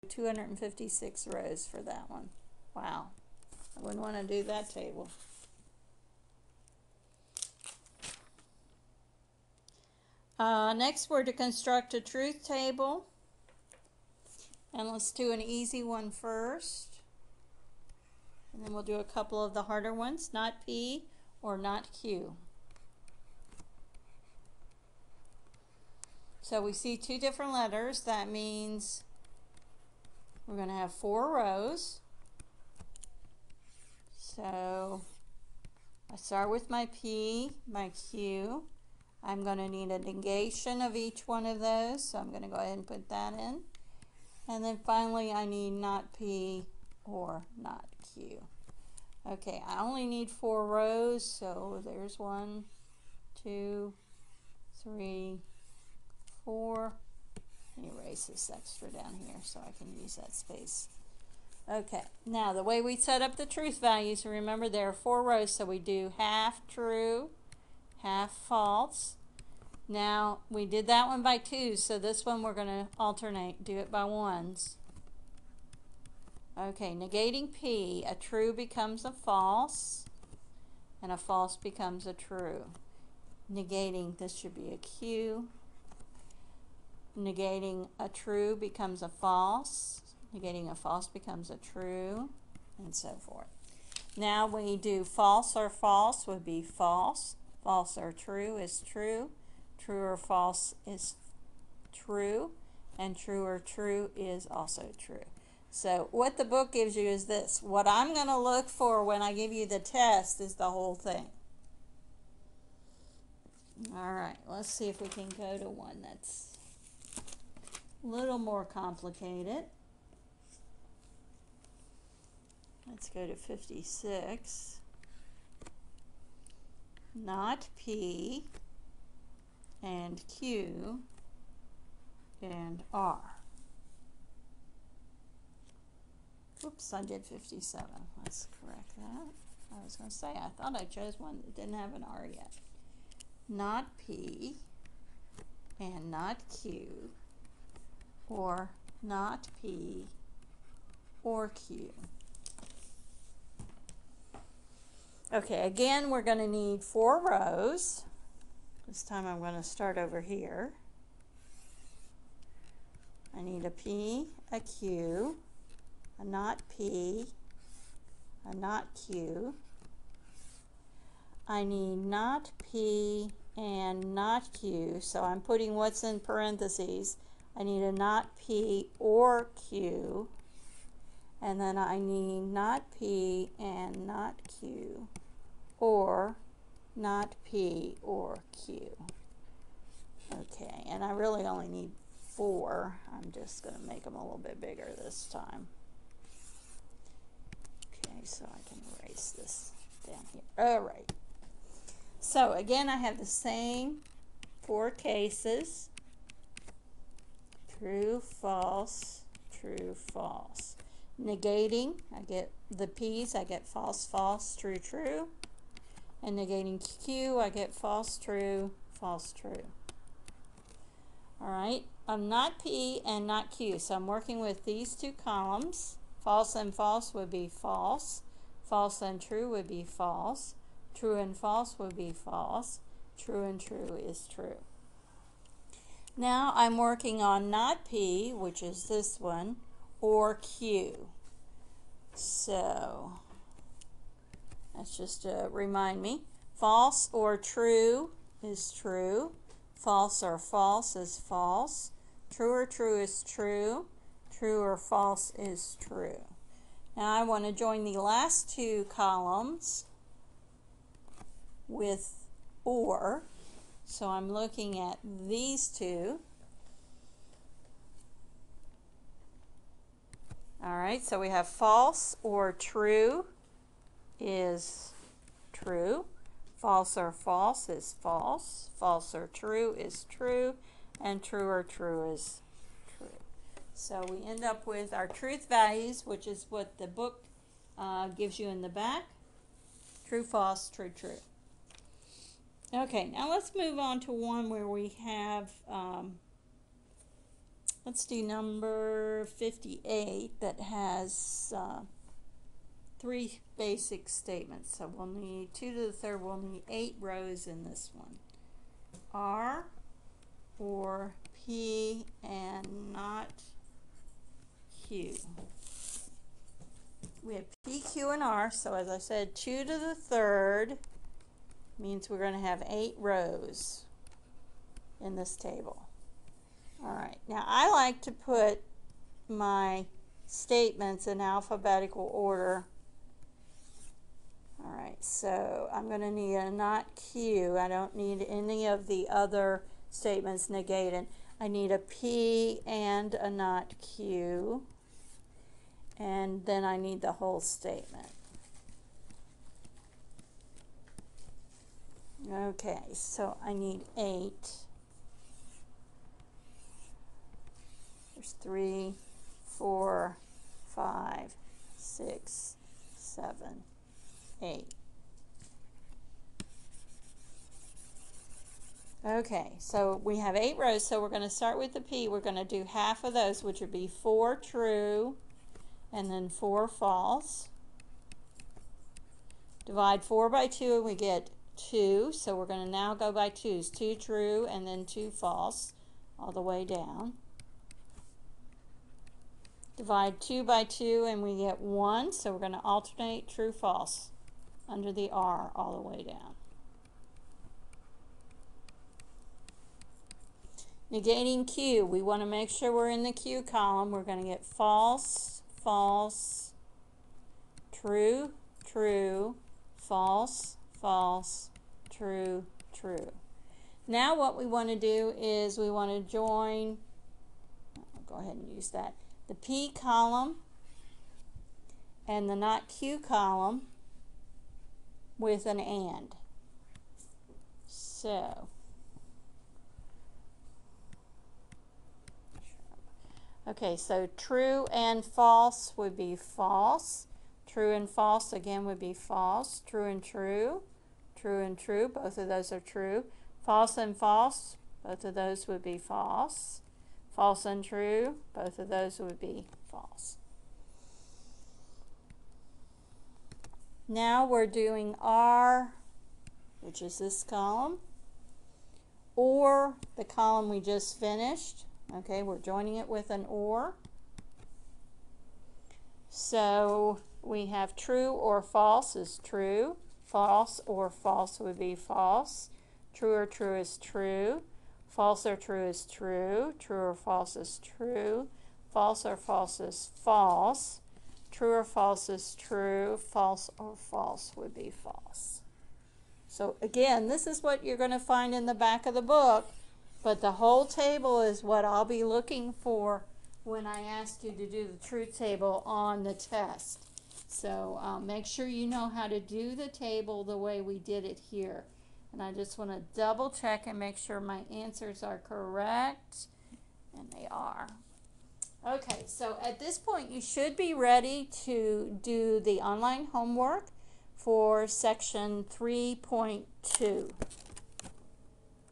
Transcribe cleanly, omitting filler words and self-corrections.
256 rows for that one. Wow. I wouldn't want to do that table. Next, we're to construct a truth table. And let's do an easy one first. And then we'll do a couple of the harder ones, not P or not Q. So we see two different letters. That means we're going to have 4 rows. So I start with my P, my Q. I'm going to need a negation of each one of those, so I'm going to go ahead and put that in. And then finally I need not P or not Q. Okay, I only need 4 rows, so there's 1, 2, 3, 4. Erase this extra down here so I can use that space. Okay, now the way we set up the truth values, remember there are 4 rows, so we do half true, half false. Now we did that one by 2s, so this one we're going to alternate, do it by 1s. Okay, negating P, a true becomes a false, and a false becomes a true. Negating, this should be a Q. Negating a true becomes a false. Negating a false becomes a true, and so forth. Now we do false or false would be false. False or true is true. True or false is true. And true or true is also true. So what the book gives you is this. What I'm going to look for when I give you the test is the whole thing. All right, let's see if we can go to one that's a little more complicated. Let's go to 56. Not P and Q and R. Oops, I did 57. Let's correct that. I was going to say, I thought I chose one that didn't have an R yet. Not P and not Q, or not P or Q. Okay, again, we're going to need 4 rows. This time I'm going to start over here. I need a P, a Q, a not P, a not Q. I need not P and not Q, so I'm putting what's in parentheses. I need a not P or Q, and then I need not P and not Q, or not P or Q. Okay, and I really only need 4. I'm just going to make them a little bit bigger this time. Okay, so I can erase this down here. All right. So again, I have the same 4 cases. True, false, true, false. Negating, I get the P's, I get false, false, true, true. And negating Q, I get false, true, false, true. All right, I'm not P and not Q, so I'm working with these 2 columns. False and false would be false. False and true would be false. True and false would be false. True and true is true. Now I'm working on not P, which is this one, or Q. So that's just to remind me. False or true is true. False or false is false. True or true is true. True or false is true. Now I want to join the last 2 columns with or. So I'm looking at these 2. All right, so we have false or true is true. False or false is false. False or true is true. And true or true is true. So we end up with our truth values, which is what the book gives you in the back. True, false, true, true. Okay, now let's move on to one where we have Let's do number 58 that has 3 basic statements. So we'll need 2 to the third, we'll need 8 rows in this one. R or P and not Q. We have P, Q, and R, so as I said, 2 to the third means we're going to have 8 rows in this table. Alright, now I like to put my statements in alphabetical order. Alright, so I'm going to need a not Q. I don't need any of the other statements negated. I need a P and a not Q. And then I need the whole statement. Okay, so I need 8. There's 3, 4, 5, 6, 7, 8. Okay, so we have 8 rows, so we're going to start with the P. We're going to do half of those, which would be 4 true and then 4 false. Divide 4 by 2 and we get 2, so we're going to now go by 2s. 2 true and then 2 false all the way down. Divide 2 by 2 and we get 1, so we're going to alternate true false under the R all the way down. Negating Q, we want to make sure we're in the Q column. We're going to get false, false, true, true, false, false, true, true. Now what we want to do is we want to join, I'll go ahead and use that, the P column and the not Q column with an and. So, okay, so true and false would be false. True and false again would be false. True and true. True and true, both of those are true. False and false, both of those would be false. False and true, both of those would be false. Now we're doing R, which is this column, or the column we just finished. Okay, we're joining it with an or. So we have true or false is true. False or false would be false. True or true is true. False or true is true. True or false is true. False or false is false. True or false is true. False or false would be false. So again, this is what you're going to find in the back of the book, but the whole table is what I'll be looking for when I ask you to do the truth table on the test. So make sure you know how to do the table the way we did it here. And I just want to double check and make sure my answers are correct. And they are. Okay, so at this point you should be ready to do the online homework for section 3.2.